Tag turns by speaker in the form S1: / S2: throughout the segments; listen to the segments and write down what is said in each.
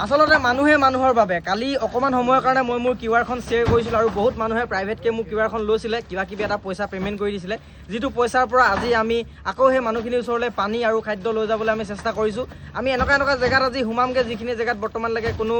S1: আচলতে মানুহে মানুহৰ বাবে কালি অকণমান সময়ৰ কাৰণে মই মোৰ কিউআৰখন শ্বেয়াৰ কৰিছিলোঁ আৰু বহুত মানুহে প্ৰাইভেটকৈ মোৰ কিউআৰখন লৈছিলে, কিবা কিবি এটা পইচা পে'মেণ্ট কৰি দিছিলে, যিটো পইচাৰ পৰা আজি আমি আকৌ সেই মানুহখিনিৰ ওচৰলৈ পানী আৰু খাদ্য লৈ যাবলৈ আমি চেষ্টা কৰিছোঁ। আমি এনেকুৱা জেগাত আজি সোমামগৈ, যিখিনি জেগাত বৰ্তমানলৈকে কোনো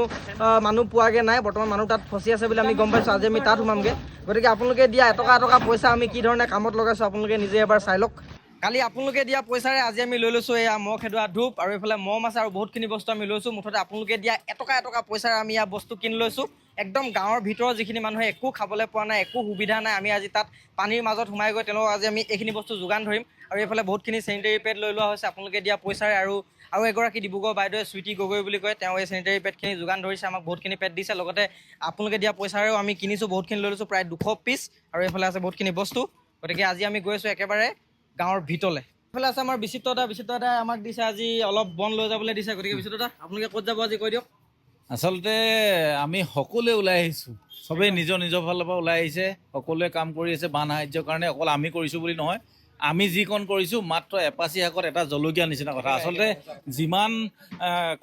S1: মানুহ পোৱাগৈ নাই। বৰ্তমান মানুহ তাত ফচি আছে বুলি আমি গম পাইছোঁ। আজি আমি তাত সোমামগৈ। গতিকে আপোনালোকে দিয়া এটকা পইচা আমি কি ধৰণে কামত লগাইছোঁ আপোনালোকে নিজে এবাৰ চাই লওক। কালি আপোনালোকে দিয়া পইচাৰে আজি আমি লৈ লৈছোঁ এয়া মহ খেদোৱা ধূপ আৰু এইফালে মম আছে আৰু বহুতখিনি বস্তু আমি লৈছোঁ। মুঠতে আপোনালোকে দিয়া এটকা পইচাৰে আমি ইয়াৰ বস্তু কিনি লৈছোঁ। একদম গাঁৱৰ ভিতৰত যিখিনি মানুহে একো খাবলৈ পোৱা নাই, একো সুবিধা নাই, আমি আজি তাত পানীৰ মাজত সোমাই গৈ তেওঁলোকক আজি আমি এইখিনি বস্তু যোগান ধৰিম। আৰু এইফালে বহুতখিনি চেনিটেৰী পেড লৈ লোৱা হৈছে আপোনালোকে দিয়া পইচাৰে। আৰু এগৰাকী ডিব্ৰুগড় বাইদেৱে চুইটি গগৈ বুলি কয়, তেওঁ এই চেনিটেৰী পেডখিনি যোগান ধৰিছে, আমাক বহুতখিনি পেড দিছে। লগতে আপোনালোকে দিয়া পইচাৰেও আমি কিনিছোঁ, বহুতখিনি লৈ লৈছোঁ, প্ৰায় 200 পিচ। আৰু এইফালে আছে বহুতখিনি বস্তু। গতিকে আজি আমি গৈ আছোঁ একেবাৰে গাঁৱৰ ভিতৰলৈ। এইফালে আছে আমাৰ বিচিত্ৰতাই আমাক দিছে আজি অলপ বন লৈ যাবলৈ দিছে। গতিকে বিচিত্ৰতা আপোনালোকে ক'ত যাব আজি কৈ দিয়ক।
S2: আচলতে আমি সকলোৱে ওলাই আহিছোঁ, চবেই নিজৰ ফালৰ পৰা ওলাই আহিছে, সকলোৱে কাম কৰি আছে বান সাহায্যৰ কাৰণে। অকল আমি কৰিছোঁ বুলি নহয়, আমি যিকণ কৰিছোঁ মাত্ৰ এপাচি শাকত এটা জলকীয়া নিচিনা কথা। আচলতে যিমান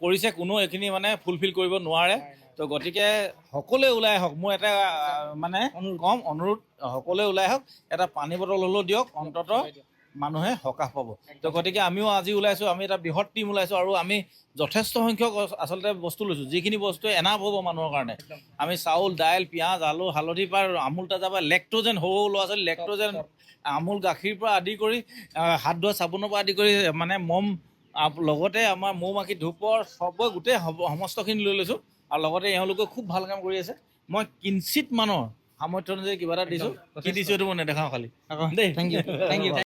S2: কৰিছে কোনো এইখিনি মানে ফুলফিল কৰিব নোৱাৰে। তো গতিকে সকলোৱে ওলাই আহক। মোৰ এটা মানে অনুৰোধ, সকলোৱে ওলাই আহক, এটা পানী বটল হ'লেও দিয়ক, অন্ততঃ মানুহে সকাহ পাব। তো গতিকে আমিও আজি ওলাইছোঁ, আমি এটা বৃহৎ টীম ওলাইছোঁ আৰু আমি যথেষ্ট সংখ্যক আচলতে বস্তু লৈছোঁ, যিখিনি বস্তুৱে এনাফ হ'ব মানুহৰ কাৰণে। আমি চাউল, দাইল, পিঁয়াজ, আলু, হালধি পৰা আমুল তাজা বা লেক্ট'জেন, সৰু ল'ৰা ছোৱালী লেক্ট'জেন, আমুল গাখীৰ পৰা আদি কৰি হাত ধোৱা চাবোনৰ পৰা আদি কৰি মানে মম, লগতে আমাৰ মৌ মাখি ধূপৰ চবৰে গোটেই সমস্তখিনি লৈ লৈছোঁ। আৰু লগতে এওঁলোকে খুব ভাল কাম কৰি আছে। মই কিঞ্চিত মানৰ সামৰ্থ্য অনুযায়ী কিবা এটা দিছোঁ, কি দিছোঁ এইটো মই নেদেখাওঁ খালি দেই।
S1: Thank U.